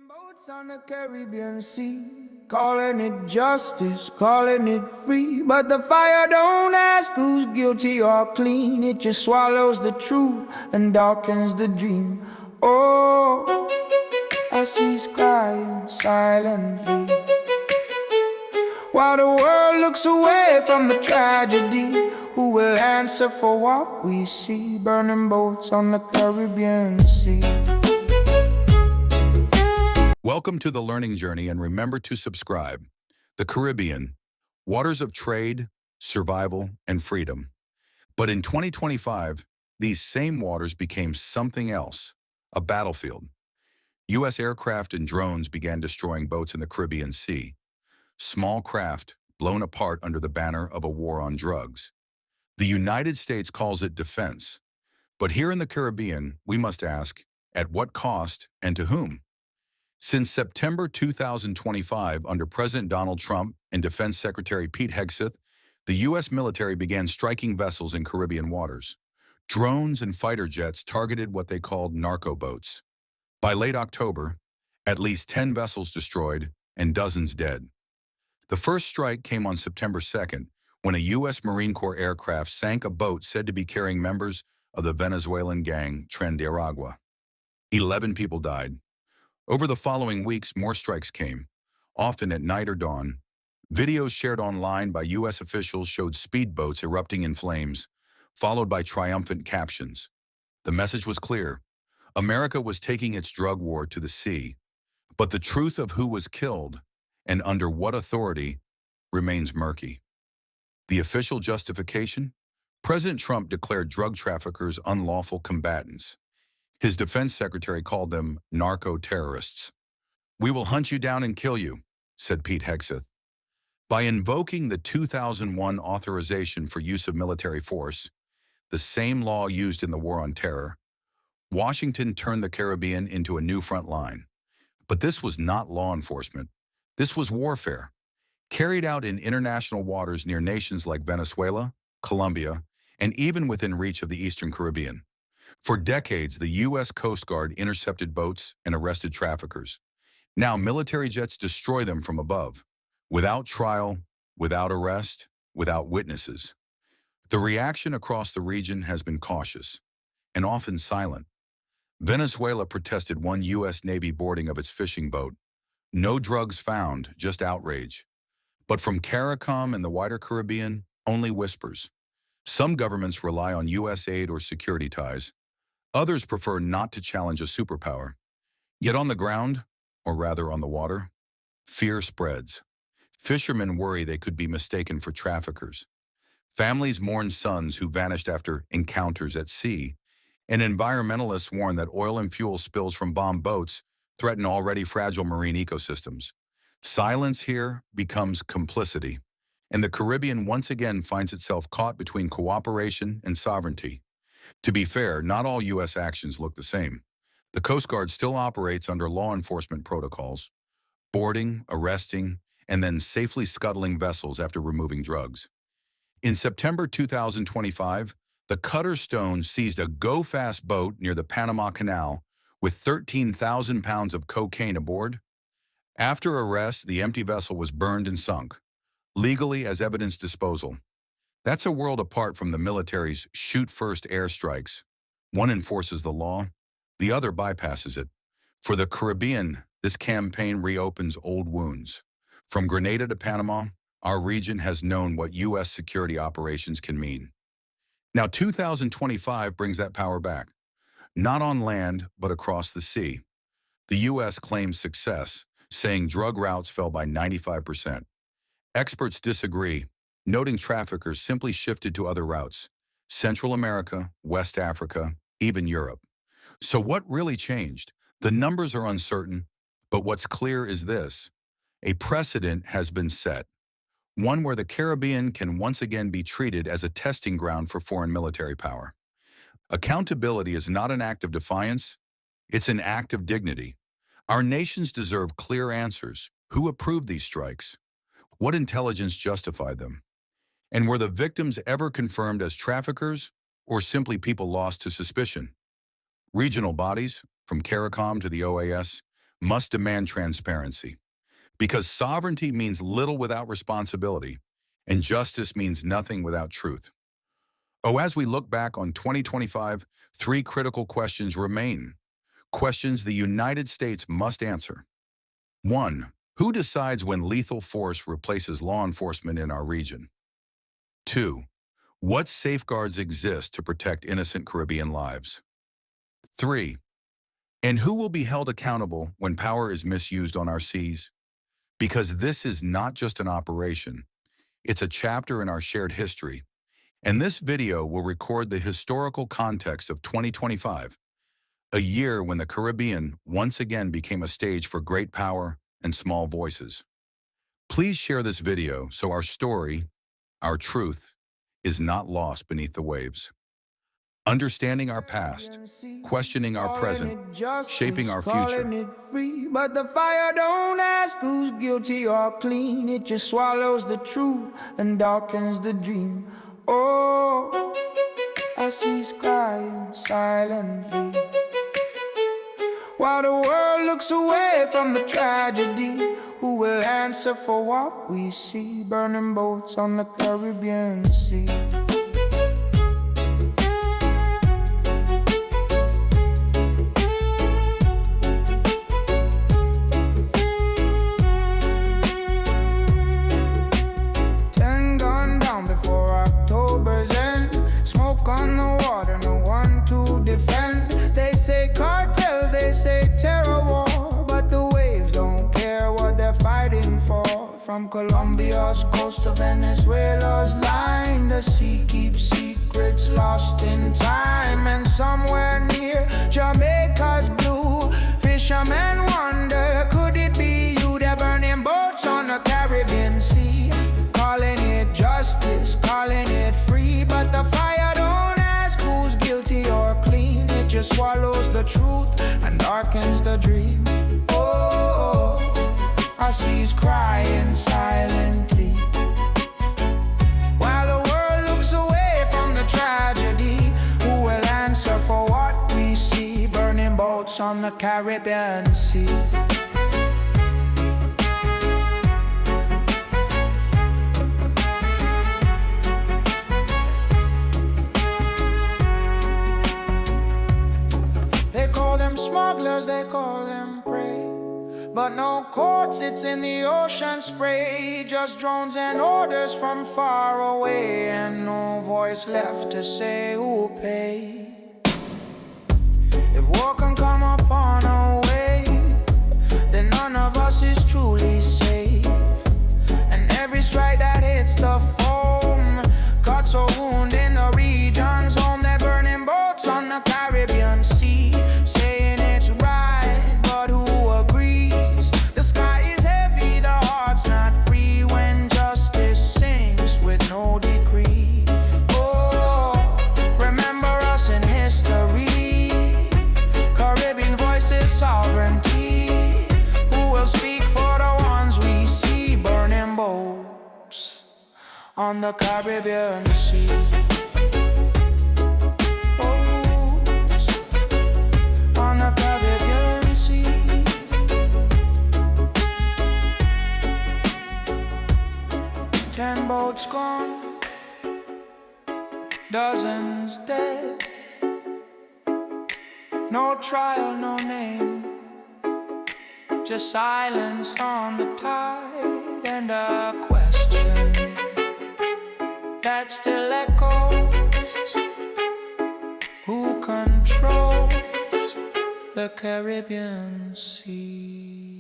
Boats on the Caribbean Sea, calling it justice, calling it free. But the fire don't ask who's guilty or clean. It just swallows the truth and darkens the dream. Oh, as he's crying silently, while the world looks away from the tragedy. Who will answer for what we see? Burning boats on the Caribbean Sea. Welcome to the learning journey, and remember to subscribe. The Caribbean, waters of trade, survival, and freedom. But in 2025, these same waters became something else, a battlefield. U.S. aircraft and drones began destroying boats in the Caribbean Sea. Small craft blown apart under the banner of a war on drugs. The United States calls it defense. But here in the Caribbean, we must ask, at what cost and to whom? Since September 2025, under President Donald Trump and Defense Secretary Pete Hegseth, the U.S. military began striking vessels in Caribbean waters. Drones and fighter jets targeted what they called narco boats. By late October, at least 10 vessels destroyed and dozens dead. The first strike came on September 2nd, when a U.S. Marine Corps aircraft sank a boat said to be carrying members of the Venezuelan gang Tren de Aragua. 11 people died. Over the following weeks, more strikes came, often at night or dawn. Videos shared online by U.S. officials showed speedboats erupting in flames, followed by triumphant captions. The message was clear. America was taking its drug war to the sea, but the truth of who was killed and under what authority remains murky. The official justification? President Trump declared drug traffickers unlawful combatants. His defense secretary called them narco-terrorists. "We will hunt you down and kill you," said Pete Hegseth. By invoking the 2001 authorization for use of military force, the same law used in the War on Terror, Washington turned the Caribbean into a new front line. But this was not law enforcement. This was warfare, carried out in international waters near nations like Venezuela, Colombia, and even within reach of the Eastern Caribbean. For decades, the U.S. Coast Guard intercepted boats and arrested traffickers. Now military jets destroy them from above, without trial, without arrest, without witnesses. The reaction across the region has been cautious, and often silent. Venezuela protested one U.S. Navy boarding of its fishing boat. No drugs found, just outrage. But from CARICOM and the wider Caribbean, only whispers. Some governments rely on U.S. aid or security ties. Others prefer not to challenge a superpower. Yet on the ground, or rather on the water, fear spreads. Fishermen worry they could be mistaken for traffickers. Families mourn sons who vanished after encounters at sea. And environmentalists warn that oil and fuel spills from bombed boats threaten already fragile marine ecosystems. Silence here becomes complicity, and the Caribbean once again finds itself caught between cooperation and sovereignty. To be fair, not all U.S. actions look the same. The Coast Guard still operates under law enforcement protocols, boarding, arresting, and then safely scuttling vessels after removing drugs. In September 2025, the Cutter Stone seized a go-fast boat near the Panama Canal with 13,000 pounds of cocaine aboard. After arrest, the empty vessel was burned and sunk, legally as evidence disposal. That's a world apart from the military's shoot-first airstrikes. One enforces the law, the other bypasses it. For the Caribbean, this campaign reopens old wounds. From Grenada to Panama, our region has known what U.S. security operations can mean. Now 2025 brings that power back. Not on land, but across the sea. The U.S. claims success, saying drug routes fell by 95%. Experts disagree, noting traffickers simply shifted to other routes: Central America, West Africa, even Europe. So what really changed? The numbers are uncertain, but what's clear is this: a precedent has been set. One where the Caribbean can once again be treated as a testing ground for foreign military power. Accountability is not an act of defiance, it's an act of dignity. Our nations deserve clear answers. Who approved these strikes? What intelligence justified them? And were the victims ever confirmed as traffickers or simply people lost to suspicion? Regional bodies, from CARICOM to the OAS, must demand transparency. Because sovereignty means little without responsibility, and justice means nothing without truth. Oh, as we look back on 2025, three critical questions remain. Questions the United States must answer. 1. Who decides when lethal force replaces law enforcement in our region? 2. What safeguards exist to protect innocent Caribbean lives? 3. And who will be held accountable when power is misused on our seas? Because this is not just an operation, it's a chapter in our shared history. And this video will record the historical context of 2025, a year when the Caribbean once again became a stage for great power and small voices. Please share this video so our story, our truth, is not lost beneath the waves. Understanding our past, questioning our present, shaping our future. It free, but the fire don't ask who's guilty or clean. It just swallows the truth and darkens the dream. Oh, I see crying silently while the world looks away from the tragedy. Who will answer for what we see? Burning boats on the Caribbean Sea. On the water, no one to defend. They say cartels, they say terror war, but the waves don't care what they're fighting for. From Colombia's coast to Venezuela's line, the sea keeps secrets lost in time. And somewhere near Jamaica's blue, fishermen wonder, could it be you? They're burning boats on the Caribbean Sea, calling it justice, calling it free, but the fire don't ask who's guilty or clean. It just swallows the truth and darkens the dream. Oh, I see us crying silently while the world looks away from the tragedy. Who will answer for what we see? Burning boats on the Caribbean Sea. Smugglers, they call them prey, but no courts, it's in the ocean spray. Just drones and orders from far away, and no voice left to say who'll pay. If war can come upon our way, then none of us is truly safe. And every strike that hits the foam cuts a wound in the region's home. They're burning boats on the Caribbean Sea, saying it's right, but who agrees? The sky is heavy, the heart's not free when justice sinks with no decree. Oh, remember us in history, Caribbean voices, sovereignty. Who will speak for the ones we see? Burning boats on the Caribbean Sea. Caribbean Sea. 10 boats gone, dozens dead. No trial, no name, just silence on the tide, and a question that still echoes. Who controls the Caribbean Sea?